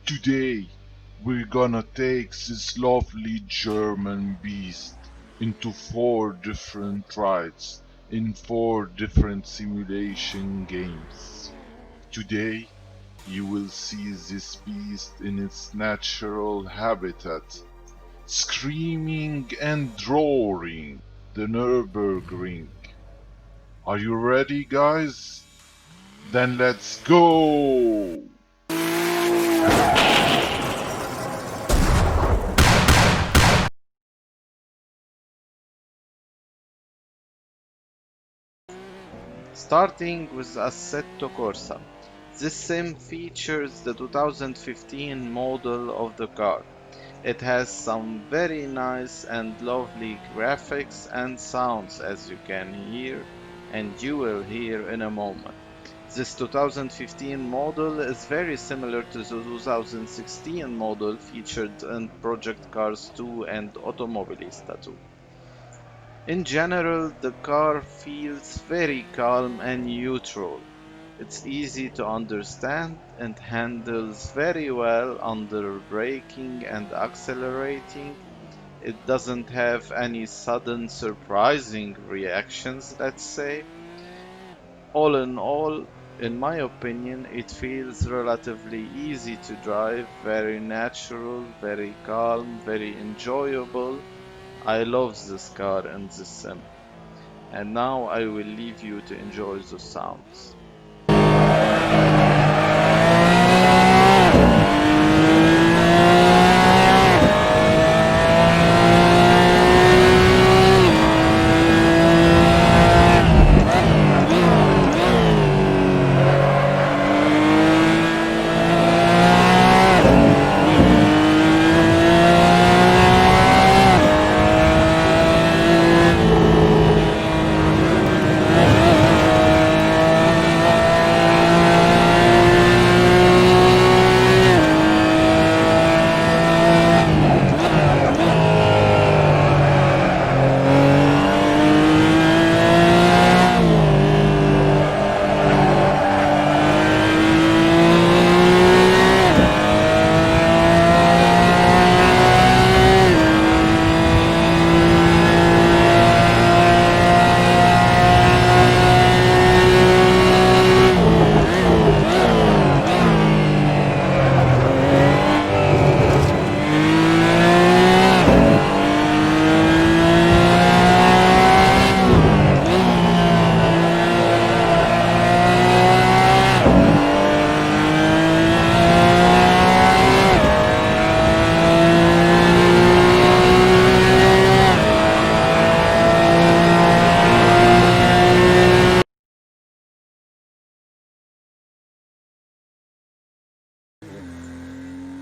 Today, we're gonna take this lovely German beast into 4 different rides in 4 different simulation games. Today, you will see this beast in its natural habitat, screaming and roaring the Nurburgring. Are you ready, guys? Then let's go! Starting with Assetto Corsa. This sim features the 2015 model of the car. It has some very nice and lovely graphics and sounds, as you can hear and you will hear in a moment. This 2015 model is very similar to the 2016 model featured in Project Cars 2 and Automobilista 2. In general, the car feels very calm and neutral. It's easy to understand and handles very well under braking and accelerating. It doesn't have any sudden surprising reactions, let's say. All in all, in my opinion, it feels relatively easy to drive, very natural, very calm, very enjoyable. I love this car and this sim. And now I will leave you to enjoy the sounds.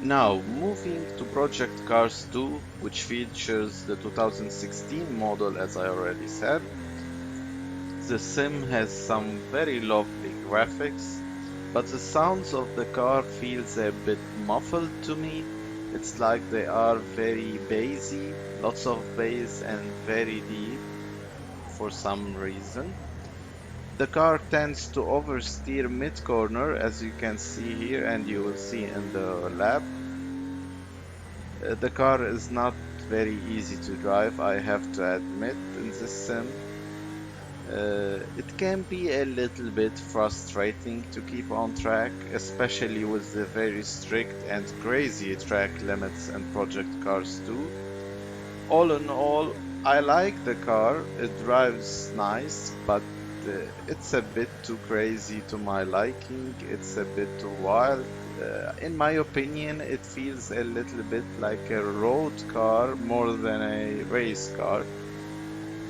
Now, moving to Project Cars 2, which features the 2016 model as I already said. The sim has some very lovely graphics, but the sounds of the car feels a bit muffled to me. It's like they are very bassy, lots of bass and very deep for some reason. The car tends to oversteer mid-corner, as you can see here and you will see in the lab. The car is not very easy to drive, I have to admit, in this sim. It can be a little bit frustrating to keep on track, especially with the very strict and crazy track limits in Project Cars 2. All in all, I like the car, it drives nice, but it's a bit too crazy to my liking, it's a bit too wild. In my opinion, it feels a little bit like a road car more than a race car.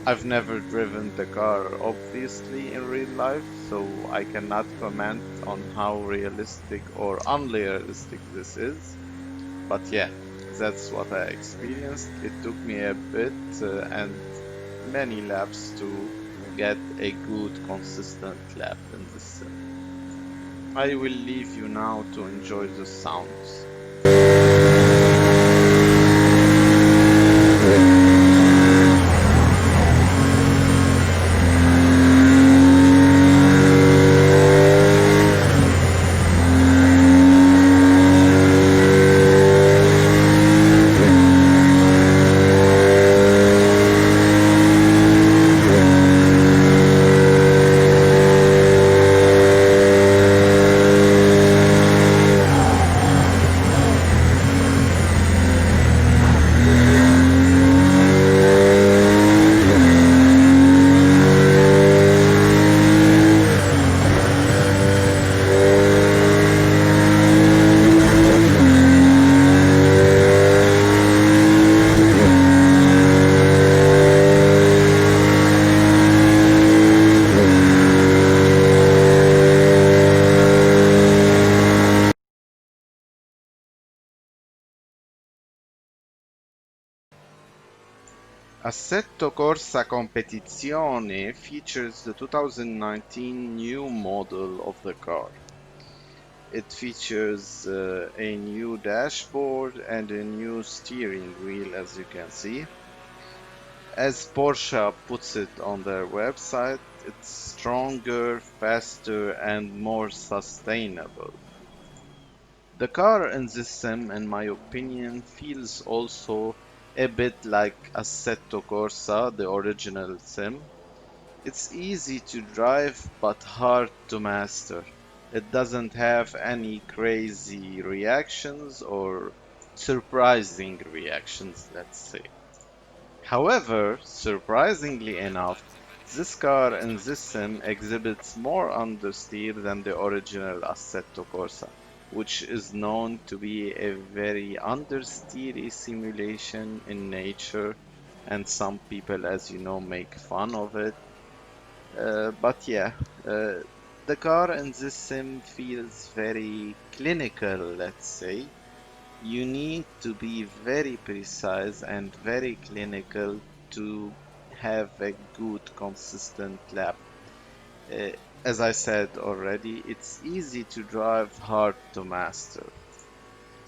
I've never driven the car, obviously, in real life, so I cannot comment on how realistic or unrealistic this is. But yeah, that's what I experienced. It took me a bit and many laps to get a good, consistent lap in this sim. I will leave you now to enjoy the sounds. Assetto Corsa Competizione features the 2019 new model of the car. It features a new dashboard and a new steering wheel, as you can see. As Porsche puts it on their website, it's stronger, faster, and more sustainable. The car in this sim, in my opinion, feels also a bit like Assetto Corsa, the original sim. It's easy to drive but hard to master. It doesn't have any crazy reactions or surprising reactions, let's say. However, surprisingly enough, this car in this sim exhibits more understeer than the original Assetto Corsa, which is known to be a very understeery simulation in nature, and some people, as you know, make fun of it. But yeah, the car in this sim feels very clinical, let's say. You need to be very precise and very clinical to have a good, consistent lap. Uh, as I said already, it's easy to drive, hard to master.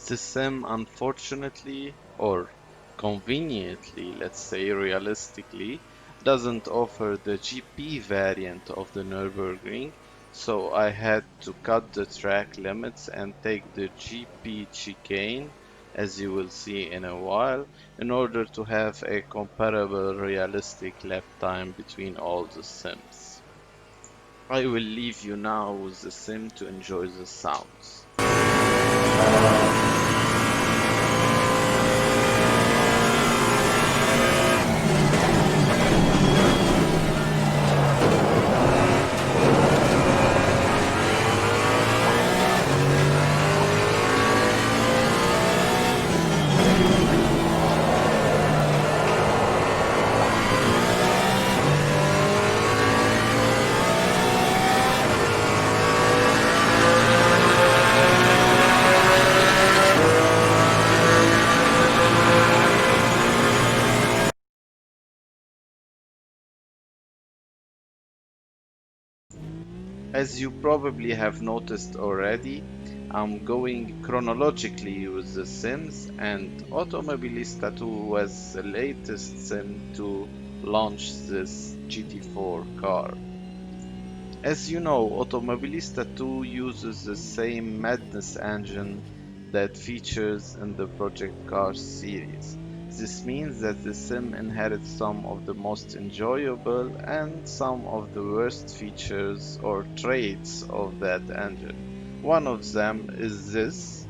The sim, unfortunately, or conveniently, let's say realistically, doesn't offer the GP variant of the Nurburgring, so I had to cut the track limits and take the GP chicane, as you will see in a while, in order to have a comparable realistic lap time between all the sims. I will leave you now with the sim to enjoy the sounds. As you probably have noticed already, I'm going chronologically with the sims, and Automobilista 2 was the latest sim to launch this GT4 car. As you know, Automobilista 2 uses the same madness engine that features in the Project Cars series. This means that the sim inherits some of the most enjoyable and some of the worst features or traits of that engine. One of them is this.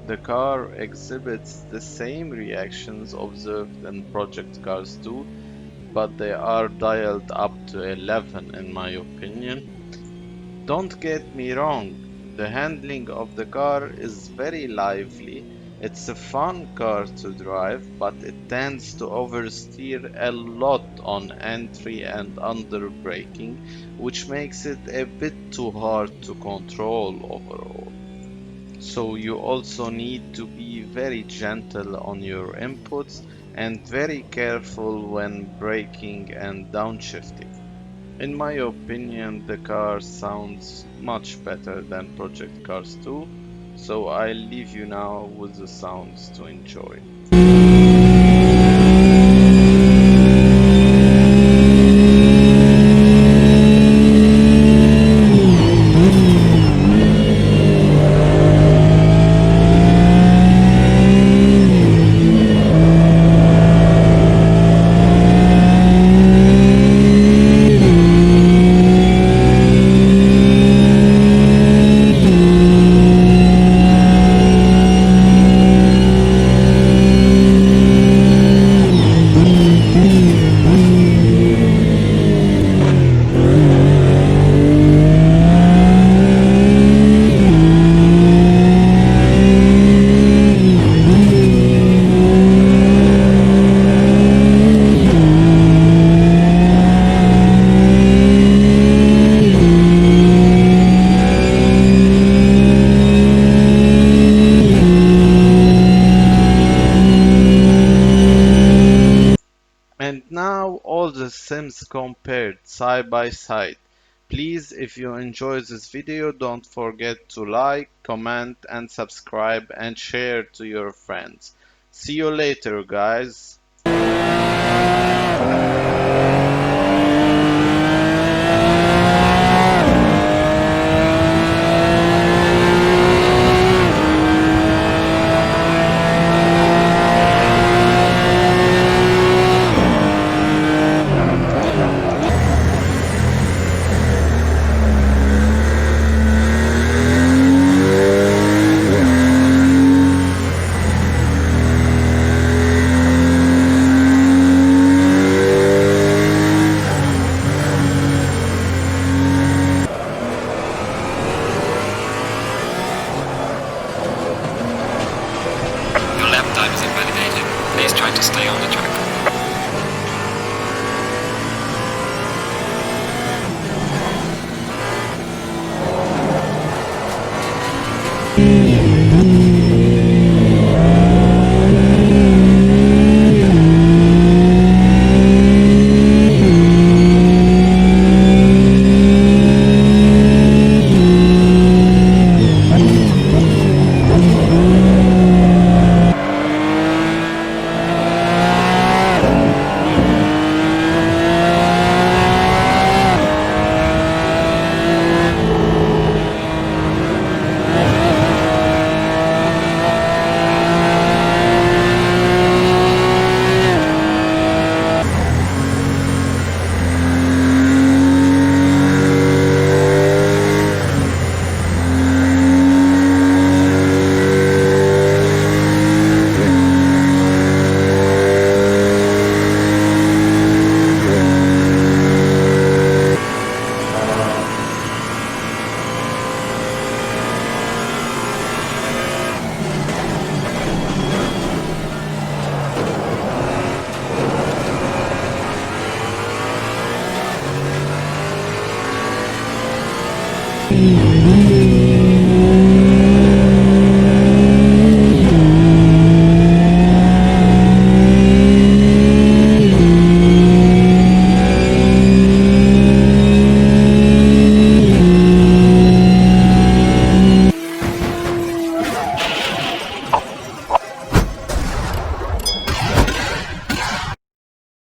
The car exhibits the same reactions observed in Project Cars 2, but they are dialed up to 11 in my opinion. Don't get me wrong, the handling of the car is very lively. It's a fun car to drive, but it tends to oversteer a lot on entry and under braking, which makes it a bit too hard to control overall. So you also need to be very gentle on your inputs and very careful when braking and downshifting. In my opinion, the car sounds much better than Project Cars 2, so I'll leave you now with the sounds to enjoy. systems compared side by side. Please, if you enjoy this video, don't forget to like, comment, and subscribe, and share to your friends. See you later, guys. Your lap time is invalidated. Please try to stay on the track.